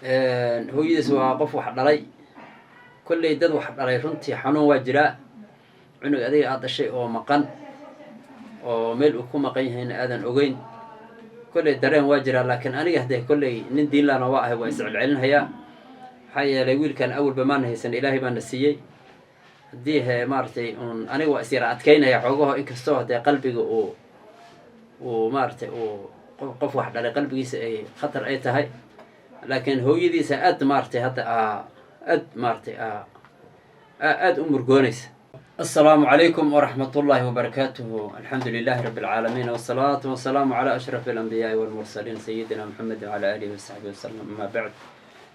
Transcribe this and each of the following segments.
hooyadiis waa qof wax dhalay. kolley dad wax dhalay runtii xanuun waa jiraa. cunug adiga aad dhashay oo maqan oo meel uu ku maqan yahayna aadan ogeyn, kolley dareen waa jiraa. laakiin aniga haddee kolley nin diinlaana waa ahay, waa iscelcelinhayaa. maxaa yeelay wiilkan awalba maana haysan, ilaahay baana siiyey. haddii maaragtay aniga waa isyara adkaynaya xoogaho, inkastoo haddee qalbiga uu maaragtay qof wax dhalay qalbigiisa ay khatar ay tahay, laakiin hooyadiisa aad maaragtay hadda aad maaragtay aad u murgoonaysa. السلام عليكم ورحمة الله وبركاته. الحمد لله رب العالمين، والصلاة والسلام على أشرف الأنبياء والمرسلين سيدنا محمد وعلى آله وصحبه وسلم. أما بعد،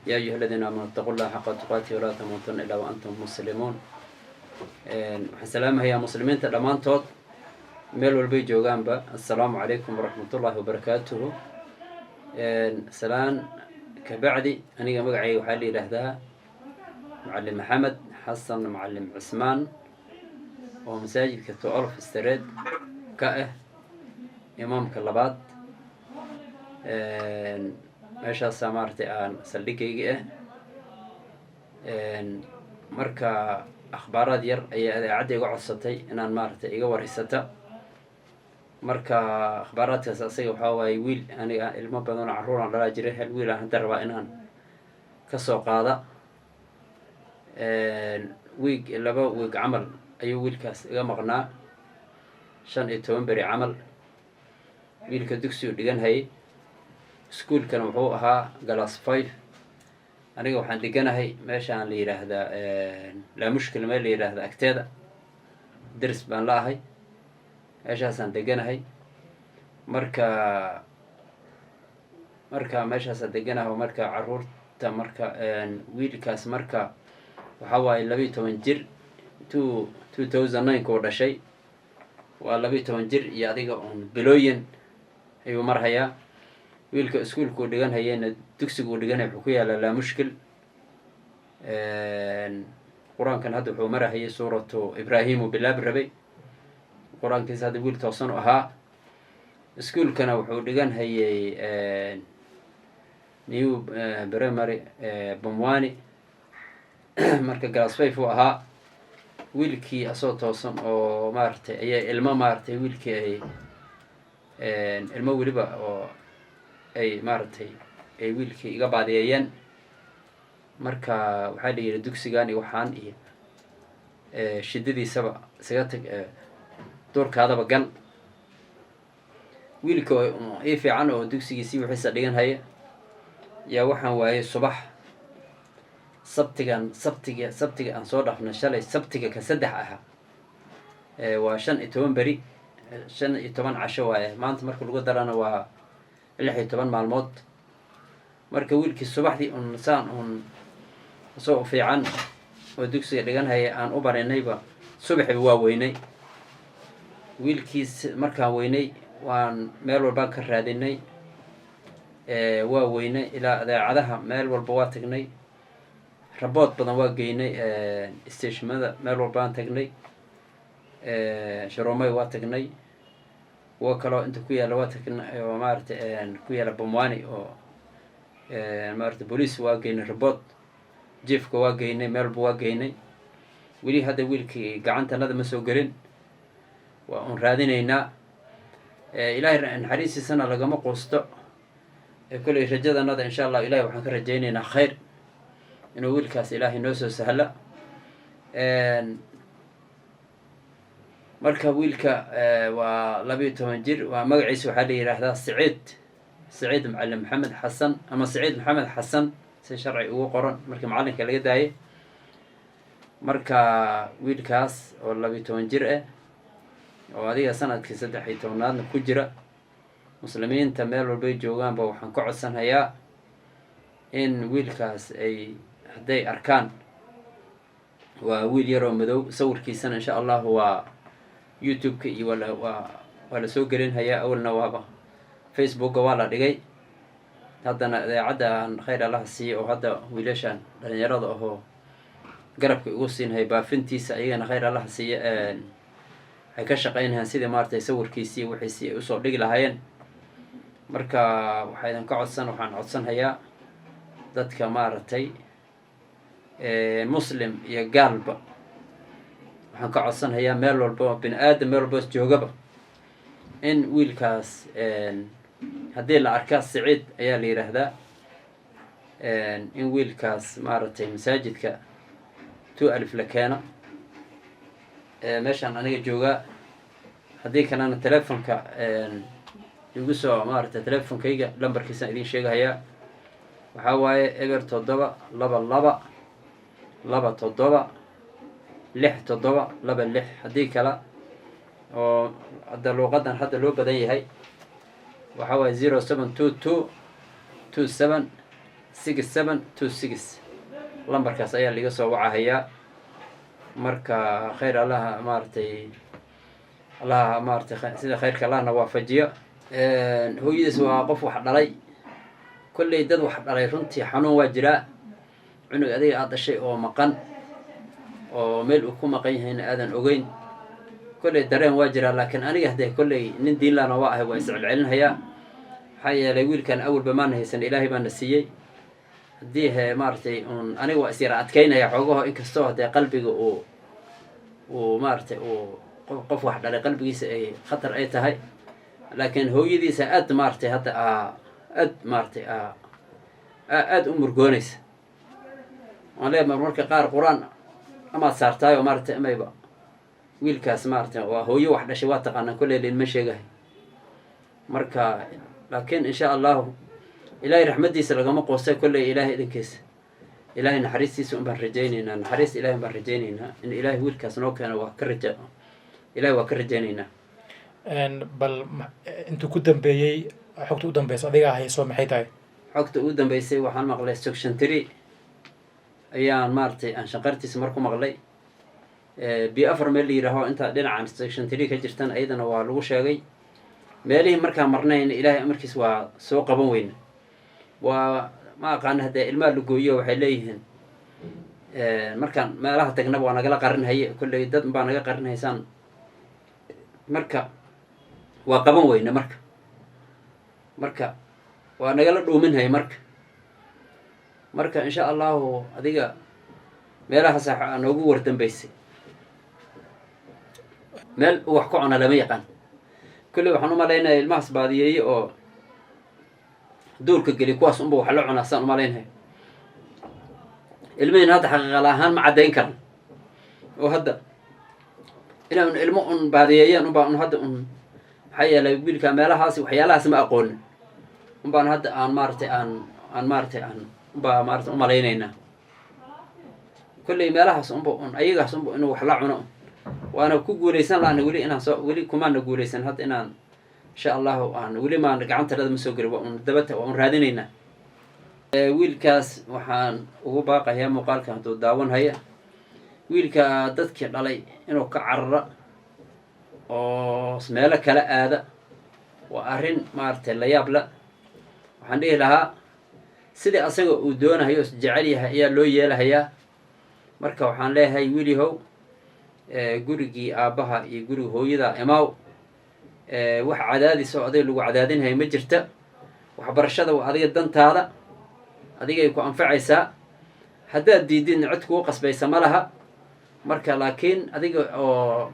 يا أيها الذين آمنوا اتقوا الله حق تقاته ولا تموتن إلا وأنتم مسلمون. سلام يا مسلمين دمانتود meel walbay joogaanba. assalaamu calaykum waraxmatullaahi wabarakaatuhu. salaan kabacdi, aniga magacayga waxaa la yidhaahdaa macalin maxamed xasan macalin cusmaan, oo masaajidka toolf street ka ah imaamka labaad. meeshaasaa maaragtay aan saldhigayga marka akhbaaraad yar ayaa idaacadda iga codsatay inaan maaragtay iga wareysata. marka akhbaaraadkaas asaga waxaa waaye wiil, aniga ilmo badan oo carruuraan dhalaa jiray. hal wiil aan hadda rabaa inaan kasoo qaada. laba wiig camal ayuu wiilkaas iga maqnaa, 15 beri camal. wiilka dugsigu dhigan hayay, iskuolkana wuxuu ahaa glass 5. aniga waxaan deganahay meeshaan la yidhaahdaa laa mushkil, meel la yidhaahda agteeda deris baan la ahay, meeshaasaan deganahay. marka meeshaasaan deganahay. marka carruurta marka wiilkaas marka waxaa waaye 12 jir, 2009 kuu dhashay. waa 12 jir iyo adiga bilooyin ayuu marhayaa. wiilka iskuolkuu dhigan hayeyna dugsiguu dhiganhay wuxuu ku yaalaa laa mushkil. qur-aankan hadda wuxuu marahayay suuratu ibraahimu bilaabi rabay. qur-aankiisa hadda wiil toosan u ahaa. iskuolkana wuxuu dhigan hayay new primary bomwani marka glass 5 uu ahaa. wiilkii asoo toosan oo maaragtay ayaa ilmo maaragtay wiilkii ay ilmo weliba oo ay maaragtay ay wiilkii iga baadiyeeyeen. marka waxaa la yidhi dugsigan iyo waxaan iyo shidadiisaba isaga tag, doorkaadaba gal. wiilka ii fiican oo dugsigiisii wixiisa dhigan haya yaa waxaan waayey subax sabtiga aan soo dhafnay shalay, sabtiga ka 3 ahaa. waa 15 beri, 15 casho waaye. maanta marka lagu darana waa 16 maalmood. marka wiilkii subaxdii saan soo fiican oo dugsiga dhigan haya aan u barinayba, subaxiba waa weynay. wiilkiis markaan weynay waan meel walbaan ka raadinay, waa weynay ilaa idaacadaha meel walba waa tagnay. rabood badan waa geynay, stationada meel walbaan tagnay. sharoomay waa tagnay, kuwo kaloo inta ku yaalla waa tagnay oo maaragtay ku yaalla bomwani oo maaragtay booliis waa geynay. rabood jiefka waa geynay, meel walba waa geynay. weli hadda wiilkii gacantanada ma soo gelin, waa un raadinaynaa. ilaahay naxariistiisana lagama quusto. kolley rajadanada insha allah ilahay waxaan ka rajaynaynaa khayr, inuu wiilkaas ilaahay noo soo sahla. marka wiilka waa 12 jir. waa magaciisa waxaa la yidhaahdaa saciid macalin maxamed xasan, ama saciid maxamed xasan si sharci ugu qoran markii macalinka laga daayay. marka wiilkaas oo 12 jir ah oo adiga sanadkii 13aadna ku jira, muslimiinta meel walbay joogaanba waxaan ka codsanhayaa in wiilkaas ay hadday arkaan, waa wiil yaroo madow. sawirkiisana insha allahu waa youtube-ka iyo waa la soo gelinhayaa. awalna waaba facebookga waa la dhigay. haddana idaacadda aan khayr allaha siiyo oo hadda wiilashaan dhalinyarada ahoo garabka igu siinhay baafintiisa, ayagana khayr allaha siiyo. waxay ka shaqaynayaan sidii maaragtay sawirkiisii wixiisii ay usoo dhigi lahaayeen. marka waxaan codsanayaa dadka maaragtay muslim iyo gaalba waxaan ka codsanhayaa meel walba bini aadam meel walba joogaba in wiilkaas haddii la arkaa Saciid ayaa la yidhaahdaa in wiilkaas maaragtay masaajidka 2 la keeno meeshaan aniga joogaa haddii kalena telefonka igu soo maaragtay telefonkayga lambarkiisaan idiin sheegahayaa waxaa waaye eber 7 2 2 7 7 6 7 2 6 haddii kale oo hadda luuqadan hadda loo badan yahay waxaa waaye 0722 27 6726 lambarkaas ayaa liga soo wacahayaa marka khayr allaha maaragtay allaha maaragtay sida khayrka allahna waafajiyo hooyadiis waa qof wax dhalay kolley dad wax dhalay runtii xanuun waa jiraa cunug adiga aad dhashay oo maqan oo meel uu ku maqan yahayna aadan ogeyn kolley dareen waa jiraa laakiin aniga haddee kolley nin diinlaana waa ahay waa iscelcelinhayaa maxaa yeelay wiilkan awalba maana haysan ilaahay baana siiyey haddii maaragtay aniga waa isyara adkaynaya xoogaho inkastoo haddee qalbiga uu maaragtay uu qof wax dhalay qalbigiisa ay khatar ay tahay laakiin hooyadiisa aad maaragtay hadda aad maaragtay aad u murgoonaysa waan leeyahay marmarka qaar qur-aan amaad saartaay oo maaragtay amayba wiilkaas maaragtay waa hooyo wax dhashay waa taqaanaan kolley linma sheegahay marka laakiin insha allahu ilaahay raxmadiisa lagama qoostay kolley ilaahay idinkiisa ilaahay naxariistiisa unbaan rajaynaynaa naxariis ilaahay baan rajaynaynaa in ilaahay wiilkaas noo keeno waa ka ilaahay waa ka rajaynaynaa bal intuu ku dambeeyey xogta u dambeysa adiga hayso maxay tahay xogta ugu dambeysay waxaan maqlay section 3 ayaan maaragtay aan shaqartiisa mar ku maqlay B4 meel la yidhaaho intaa dhinacan section 3 ka jirtan ayadana waa lagu sheegay meelihii markaan marnayn ilaahay amarkiis waa soo qaban weyna waa ma aqaan haddee ilmaha la gooyo waxay leeyihiin markaan meelaha tagnaba waa nagala qarinhaye kolley dad baa naga qarinhaysaan marka waa qaban weyna marka waa nagala dhuuminhay marka insha allahu adiga meelahaas noogu wardambeysay meel uu wax ku cuna lama yaqaan kolley waxaan u malaynaya ilmahaas baadiyeeye oo duurka geli kuwaas unba wax la cunaa saan u malaynaya ilmihiin hadda xaqiiqal ahaan ma caddayn karan oo hadda inaan ilmo un baadiyeeyaan unbaa hadda maxaa yeelay wiilka meelahaas waxyaalahaas ma aqoonin unbaan hadda aan maaragtay unbaa maaragtay u malaynaynaa kolley meelahaas unba ayagaas unba inuu wax la cuno waana ku guulaysan laana weli inaan weli kumaana guulaysan hadda inaan insha allahu aan weli maan gacantalada ma soo geli waa dabata waa raadinaynaa wiilkaas waxaan ugu baaqayaa muuqaalka hadduu daawan haya wiilka dadkii dhalay inuu ka carara oo meelo kala aada waa arrin maaragtay la yaab la waxaan dhihi lahaa sidii asaga uu doonahayo is jecel yahay ayaa loo yeelahayaa marka waxaan leeyahay wiilyahow gurigii aabbaha iyo guriga hooyada imaaw wax cadaadis oo adig lagu cadaadinhayo ma jirta waxbarashada waa adiga dantaada adigay ku anfacaysaa haddaad diididna cid kugu qasbaysa ma laha marka laakiin adiga oo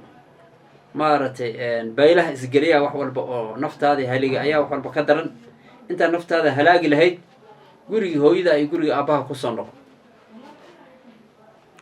maaragtay baylaha isgeliya wax walba oo naftaada haliga ayaa wax walba ka daran intaa naftaada halaagi lahayd gurigii hooyada iyo guriga aabbaha kusoo noqo